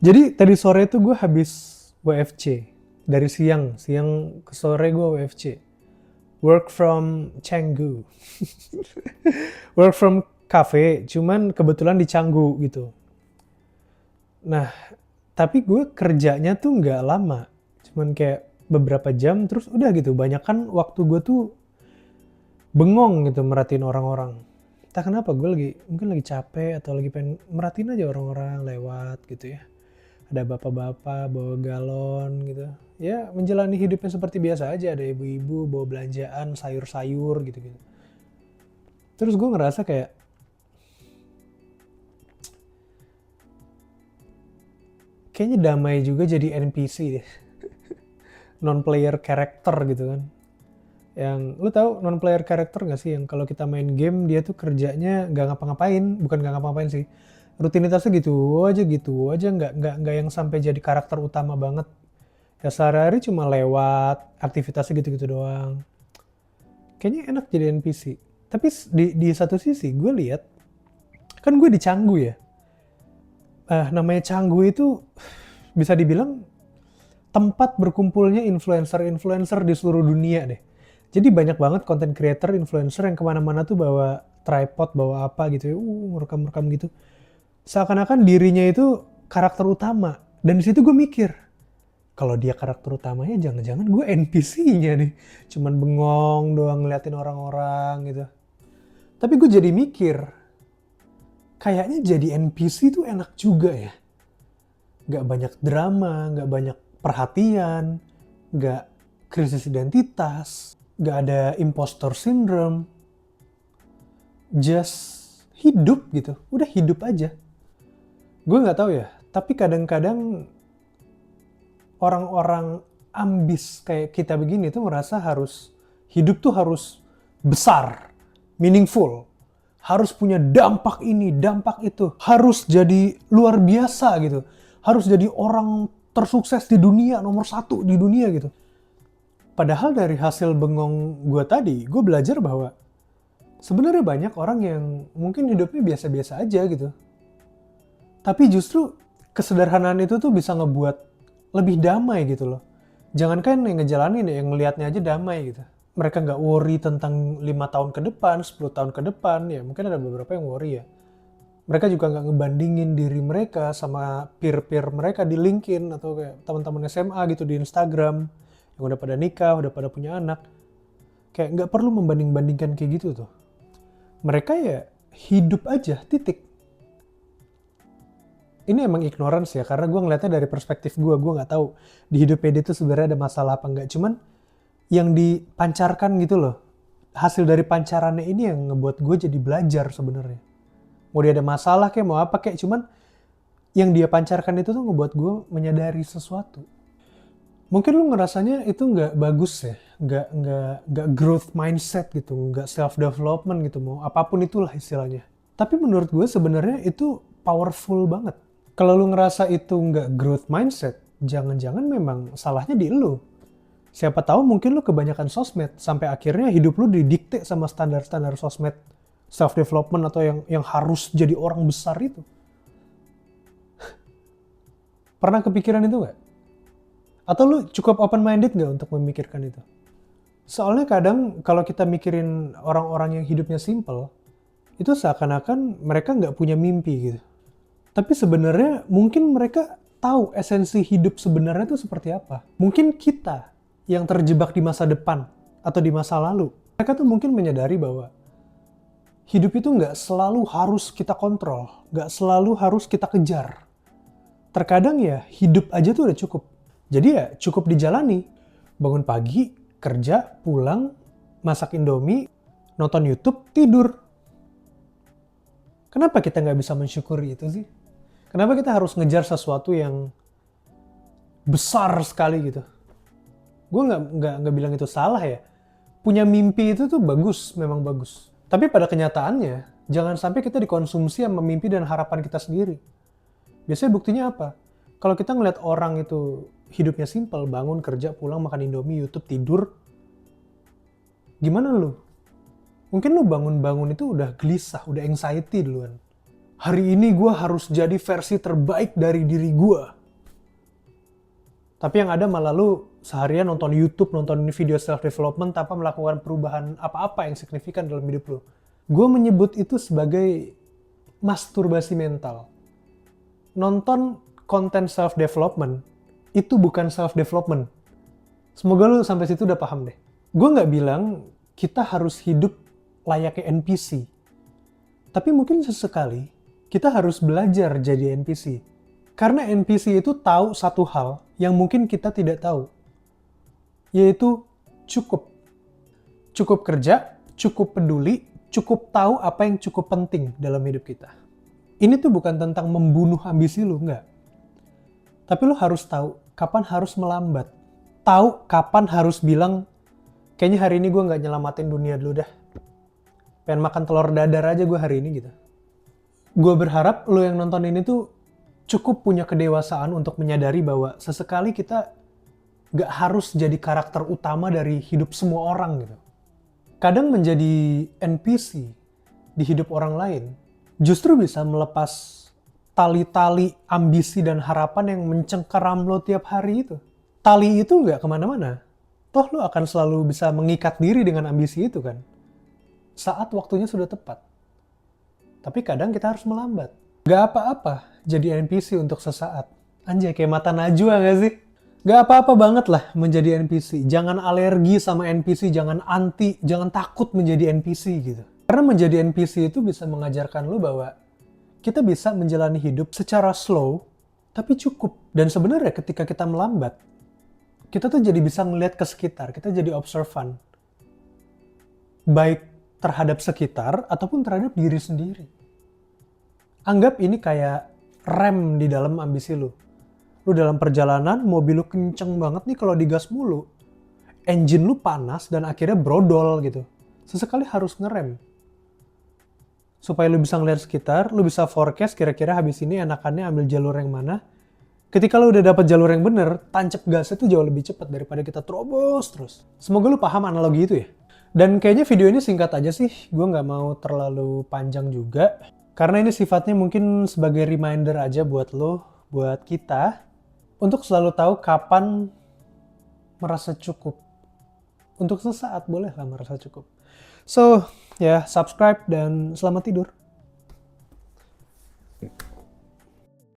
Jadi tadi sore tuh gue habis WFC. Dari siang ke sore gue WFC. Work from Canggu. Work from cafe, cuman kebetulan di Canggu gitu. Nah, tapi gue kerjanya tuh nggak lama. Cuman kayak beberapa jam, terus udah gitu. Banyak kan waktu gue tuh bengong gitu merhatiin orang-orang. Entah kenapa gue mungkin lagi capek atau lagi pengen merhatiin aja orang-orang lewat gitu ya. Ada bapak-bapak bawa galon gitu. Ya menjalani hidupnya seperti biasa aja. Ada ibu-ibu bawa belanjaan, sayur-sayur gitu-gitu. Terus gue ngerasa kayak, kayaknya damai juga jadi NPC deh. Non-player character gitu kan. Yang, lu tahu non-player character gak sih? Yang kalau kita main game, dia tuh kerjanya gak ngapa-ngapain. Bukan gak ngapa-ngapain sih. Rutinitasnya gitu aja. Nggak yang sampai jadi karakter utama banget. Ya sehari-hari cuma lewat, aktivitasnya gitu-gitu doang. Kayaknya enak jadi NPC. Tapi di satu sisi gue lihat, kan gue di Canggu ya. Namanya Canggu itu bisa dibilang tempat berkumpulnya influencer-influencer di seluruh dunia deh. Jadi banyak banget content creator, influencer yang kemana-mana tuh bawa tripod, bawa apa gitu ya, rekam-rekam gitu. Seakan-akan dirinya itu karakter utama. Dan di situ gue mikir, kalau dia karakter utamanya jangan-jangan gue NPC-nya nih. Cuman bengong doang ngeliatin orang-orang gitu. Tapi gue jadi mikir, kayaknya jadi NPC tuh enak juga ya. Gak banyak drama, gak banyak perhatian, gak krisis identitas, gak ada impostor syndrome. Just hidup gitu, udah hidup aja. Gue gak tahu ya, tapi kadang-kadang orang-orang ambis kayak kita begini tuh ngerasa hidup tuh harus besar, meaningful. Harus punya dampak ini, dampak itu. Harus jadi luar biasa gitu. Harus jadi orang tersukses di dunia, nomor satu di dunia gitu. Padahal dari hasil bengong gue tadi, gue belajar bahwa sebenarnya banyak orang yang mungkin hidupnya biasa-biasa aja gitu. Tapi justru kesederhanaan itu tuh bisa ngebuat lebih damai gitu loh. Jangankan yang ngejalanin ya, yang ngelihatnya aja damai gitu. Mereka nggak worry tentang 5 tahun ke depan, 10 tahun ke depan, ya mungkin ada beberapa yang worry ya. Mereka juga nggak ngebandingin diri mereka sama peer-peer mereka di LinkedIn atau kayak teman-teman SMA gitu di Instagram yang udah pada nikah, udah pada punya anak. Kayak nggak perlu membanding-bandingkan kayak gitu tuh. Mereka ya hidup aja, titik. Ini emang ignorance ya, karena gue ngeliatnya dari perspektif gue nggak tahu di hidupnya dia tuh sebenarnya ada masalah apa enggak. Cuman yang dipancarkan gitu loh, hasil dari pancarannya ini yang ngebuat gue jadi belajar sebenarnya. Mau dia ada masalah kayak mau apa kayak, cuman yang dia pancarkan itu tuh ngebuat gue menyadari sesuatu. Mungkin lu ngerasanya itu nggak bagus ya, nggak growth mindset gitu, nggak self development gitu, mau apapun itulah istilahnya. Tapi menurut gue sebenarnya itu powerful banget. Kalau lu ngerasa itu nggak growth mindset, jangan-jangan memang salahnya di lu. Siapa tahu mungkin lu kebanyakan sosmed sampai akhirnya hidup lu didikte sama standar-standar sosmed self development atau yang harus jadi orang besar itu. Pernah kepikiran itu nggak? Atau lu cukup open minded nggak untuk memikirkan itu? Soalnya kadang kalau kita mikirin orang-orang yang hidupnya simple, itu seakan-akan mereka nggak punya mimpi gitu. Tapi sebenarnya mungkin mereka tahu esensi hidup sebenarnya itu seperti apa. Mungkin kita yang terjebak di masa depan atau di masa lalu, mereka tuh mungkin menyadari bahwa hidup itu nggak selalu harus kita kontrol, nggak selalu harus kita kejar. Terkadang ya hidup aja tuh udah cukup. Jadi ya cukup dijalani. Bangun pagi, kerja, pulang, masak Indomie, nonton YouTube, tidur. Kenapa kita nggak bisa mensyukuri itu sih? Kenapa kita harus ngejar sesuatu yang besar sekali gitu? Gue nggak bilang itu salah ya. Punya mimpi itu tuh bagus, memang bagus. Tapi pada kenyataannya, jangan sampai kita dikonsumsi sama mimpi dan harapan kita sendiri. Biasanya buktinya apa? Kalau kita ngeliat orang itu hidupnya simpel, bangun, kerja, pulang, makan Indomie, YouTube, tidur, gimana lu? Mungkin lu bangun-bangun itu udah gelisah, udah anxiety duluan. Hari ini gue harus jadi versi terbaik dari diri gue. Tapi yang ada malah lu seharian nonton YouTube, nonton video self-development tanpa melakukan perubahan apa-apa yang signifikan dalam hidup lu. Gue menyebut itu sebagai masturbasi mental. Nonton konten self-development itu bukan self-development. Semoga lu sampai situ udah paham deh. Gue nggak bilang kita harus hidup layaknya NPC. Tapi mungkin sesekali kita harus belajar jadi NPC. Karena NPC itu tahu satu hal yang mungkin kita tidak tahu. Yaitu cukup. Cukup kerja, cukup peduli, cukup tahu apa yang cukup penting dalam hidup kita. Ini tuh bukan tentang membunuh ambisi lu, enggak. Tapi lu harus tahu kapan harus melambat. Tahu kapan harus bilang, kayaknya hari ini gue nggak nyelamatin dunia dulu dah. Pengen makan telur dadar aja gue hari ini gitu. Gue berharap lu yang nonton ini tuh cukup punya kedewasaan untuk menyadari bahwa sesekali kita gak harus jadi karakter utama dari hidup semua orang gitu. Kadang menjadi NPC di hidup orang lain justru bisa melepas tali-tali ambisi dan harapan yang mencengkeram lo tiap hari itu. Tali itu gak kemana-mana. Toh lo akan selalu bisa mengikat diri dengan ambisi itu kan. Saat waktunya sudah tepat. Tapi kadang kita harus melambat. Gak apa-apa jadi NPC untuk sesaat. Anjay, kayak mata Najwa gak sih? Gak apa-apa banget lah menjadi NPC. Jangan alergi sama NPC, jangan anti, jangan takut menjadi NPC gitu. Karena menjadi NPC itu bisa mengajarkan lo bahwa kita bisa menjalani hidup secara slow, tapi cukup. Dan sebenarnya ketika kita melambat, kita tuh jadi bisa melihat ke sekitar, kita jadi observan. Baik terhadap sekitar ataupun terhadap diri sendiri. Anggap ini kayak rem di dalam ambisi lu. Lu dalam perjalanan, mobil lu kenceng banget nih kalau digas mulu. Engine lu panas dan akhirnya brodol gitu. Sesekali harus ngerem. Supaya lu bisa ngeliat sekitar, lu bisa forecast kira-kira habis ini enakannya ambil jalur yang mana. Ketika lu udah dapet jalur yang bener, tancap gasnya tuh jauh lebih cepat daripada kita terobos terus. Semoga lu paham analogi itu ya. Dan kayaknya video ini singkat aja sih, gue nggak mau terlalu panjang juga. Karena ini sifatnya mungkin sebagai reminder aja buat lo, buat kita, untuk selalu tahu kapan merasa cukup. Untuk sesaat bolehlah merasa cukup. So, ya subscribe dan selamat tidur.